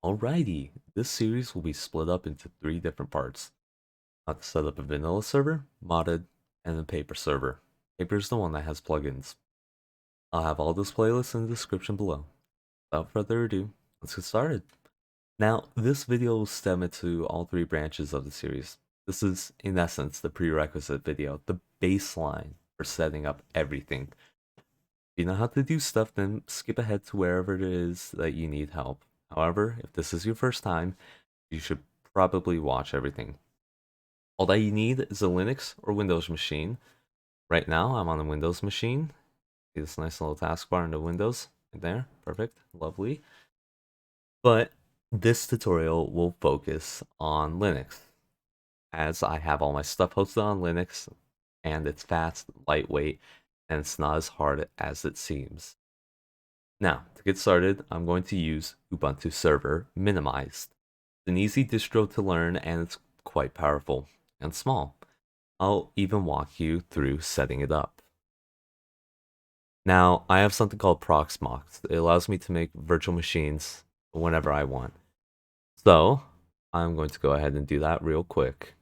Alrighty, this series will be split up into 3 different parts. How to set up a vanilla server, modded, and a paper server. Paper is the one that has plugins. I'll have all those playlists in the description below. Without further ado, let's get started. Now, this video will stem into all 3 branches of the series. This is, in essence, the prerequisite video, the baseline for setting up everything. If you know how to do stuff, then skip ahead to wherever it is that you need help. However, if this is your first time, you should probably watch everything. All that you need is a Linux or Windows machine. Right now, I'm on a Windows machine. See this nice little taskbar in the Windows right there. Perfect. Lovely. But this tutorial will focus on Linux, as I have all my stuff hosted on Linux, and it's fast, lightweight, and it's not as hard as it seems. Now, to get started, I'm going to use Ubuntu Server Minimized. It's an easy distro to learn, and it's quite powerful and small. I'll even walk you through setting it up. Now, I have something called Proxmox. It allows me to make virtual machines whenever I want. So, I'm going to go ahead and do that real quick.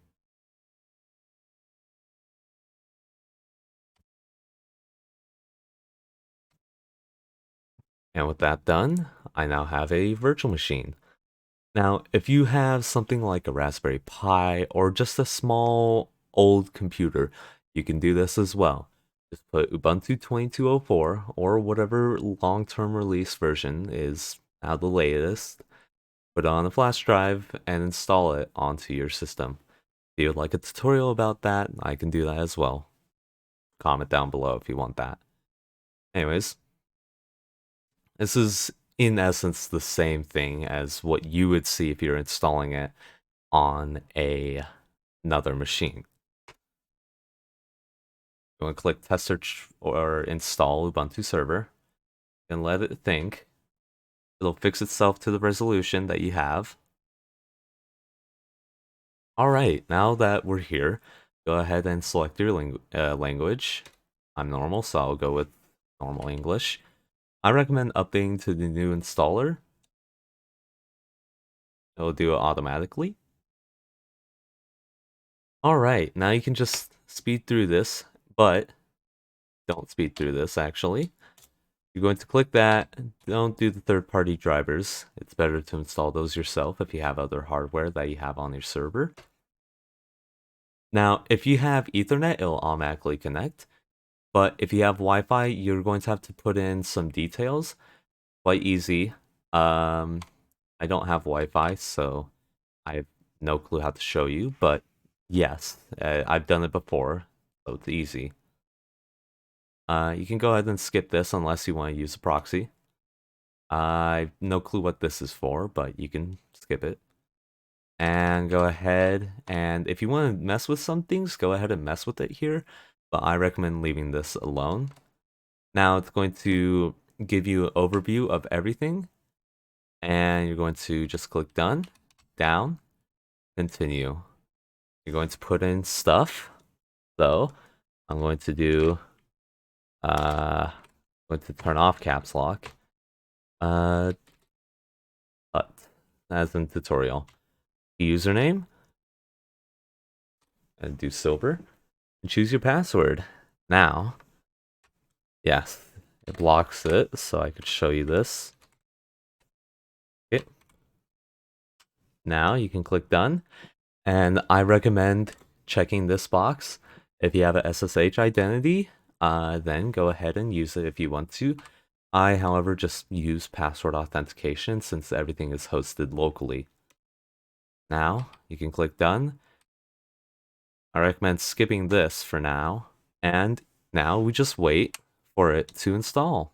And with that done, I now have a virtual machine. Now, if you have something like a Raspberry Pi or just a small old computer, you can do this as well. Just put Ubuntu 2204 or whatever long-term release version is now the latest, put it on a flash drive, and install it onto your system. If you would like a tutorial about that, I can do that as well. Comment down below if you want that. Anyways, this is in essence the same thing as what you would see if you're installing it on another machine. You want to click test search or install Ubuntu Server and let it think. It'll fix itself to the resolution that you have. Alright, now that we're here, go ahead and select your language. I'm normal, so I'll go with normal English. I recommend updating to the new installer. It'll do it automatically. Alright, now you can just speed through this, but don't speed through this actually. You're going to click that. Don't do the third-party drivers. It's better to install those yourself if you have other hardware that you have on your server. Now, if you have Ethernet, it'll automatically connect. But if you have Wi-Fi, you're going to have to put in some details. Quite easy. I don't have Wi-Fi, so I have no clue how to show you. But yes, I've done it before, so it's easy. You can go ahead and skip this unless you want to use a proxy. I have no clue what this is for, but you can skip it. And go ahead, and if you want to mess with some things, go ahead and mess with it here, but I recommend leaving this alone. Now it's going to give you an overview of everything, and you're going to just click done, down, continue. You're going to put in stuff, so I'm going to do going to turn off caps lock. But as in tutorial. Username. And do silver. And choose your password. Now, yes, it blocks it, so I could show you this. Okay. Now you can click done. And I recommend checking this box. If you have a SSH identity, then go ahead and use it if you want to. I, however, just use password authentication since everything is hosted locally. Now, you can click done. I recommend skipping this for now. And now we just wait for it to install.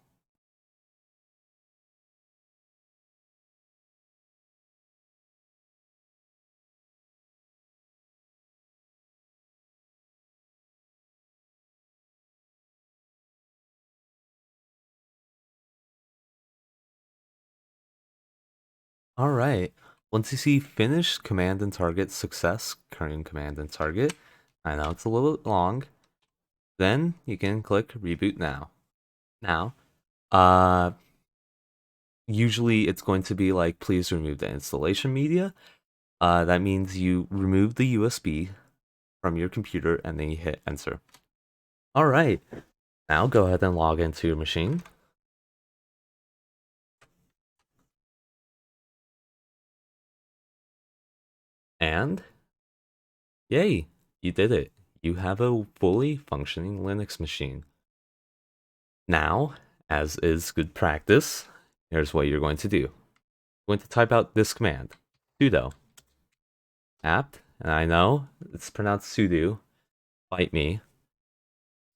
Alright, once you see finish command and target success, current command and target, I know it's a little bit long, then you can click reboot now. Now, usually it's going to be like, please remove the installation media. That means you remove the USB from your computer and then you hit enter. All right, now go ahead and log into your machine. And yay, you did it. You have a fully functioning Linux machine. Now, as is good practice, here's what you're going to do. You're going to type out this command, sudo apt, and I know it's pronounced sudo, bite me,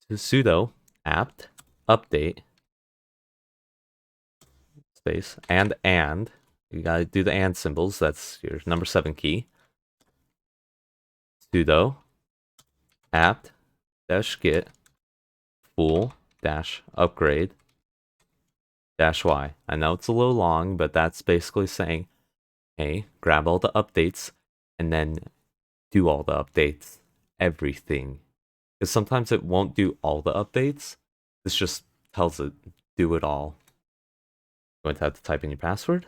to sudo apt update space and you gotta do the and symbols, that's your number 7 key, sudo apt-get full upgrade -y. I know it's a little long, but that's basically saying, hey, grab all the updates and then do all the updates, everything. Because sometimes it won't do all the updates. This just tells it, do it all. You're going to have to type in your password.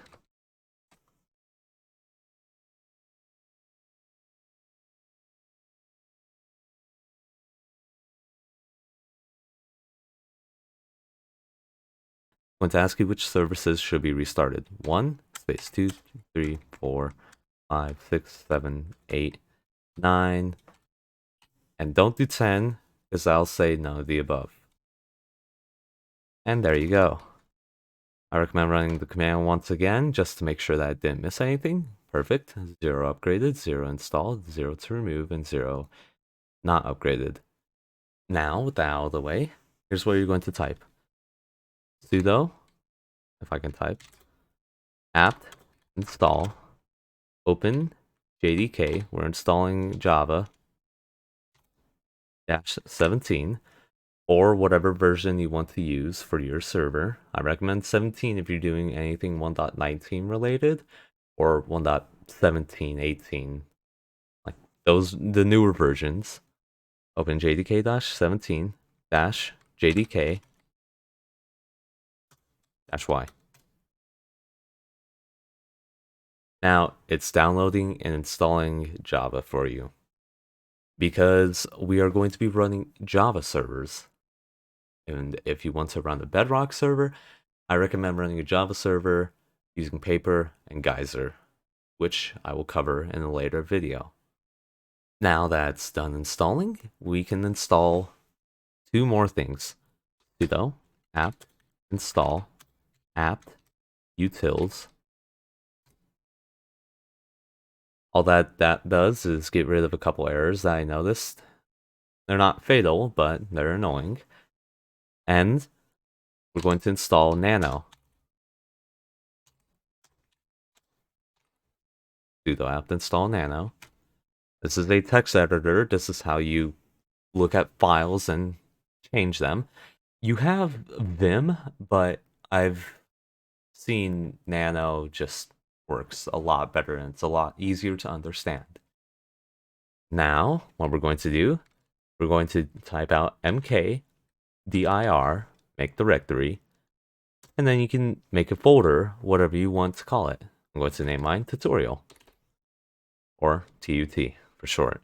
I'm going to ask you which services should be restarted. 1, space 2, 3, 4, 5, 6, 7, 8, 9. And don't do 10, because I'll say none of the above. And there you go. I recommend running the command once again, just to make sure that I didn't miss anything. Perfect. 0 upgraded, 0 installed, 0 to remove, and 0 not upgraded. Now, with that out of the way, here's what you're going to type. Sudo, if I can type, apt install open JDK, we're installing Java -17, or whatever version you want to use for your server. I recommend 17 if you're doing anything 1.19 related, or 1.17, 18, like those, the newer versions. Open JDK-17 JDK -y. Now it's downloading and installing Java for you, because we are going to be running Java servers. And if you want to run a Bedrock server, I recommend running a Java server using Paper and Geyser, which I will cover in a later video. Now that's done installing, we can install 2 more things. Sudo apt install apt-utils. All that does is get rid of a couple errors that I noticed. They're not fatal, but they're annoying. And we're going to install Nano. Sudo apt install Nano. This is a text editor. This is how you look at files and change them. You have Vim, but I've seen Nano just works a lot better and it's a lot easier to understand. Now, what we're going to do, we're going to type out mkdir, make directory, and then you can make a folder, whatever you want to call it. I'm going to name mine tutorial, or TUT for short.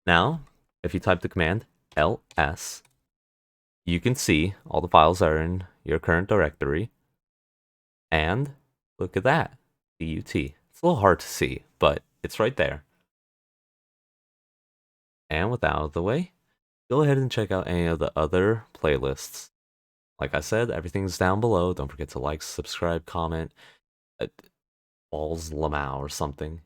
Now, if you type the command ls, you can see all the files are in your current directory. And look at that, TUT. It's a little hard to see, but it's right there. And with that out of the way, go ahead and check out any of the other playlists. Like I said, everything's down below. Don't forget to like, subscribe, comment. Balls Lamau or something.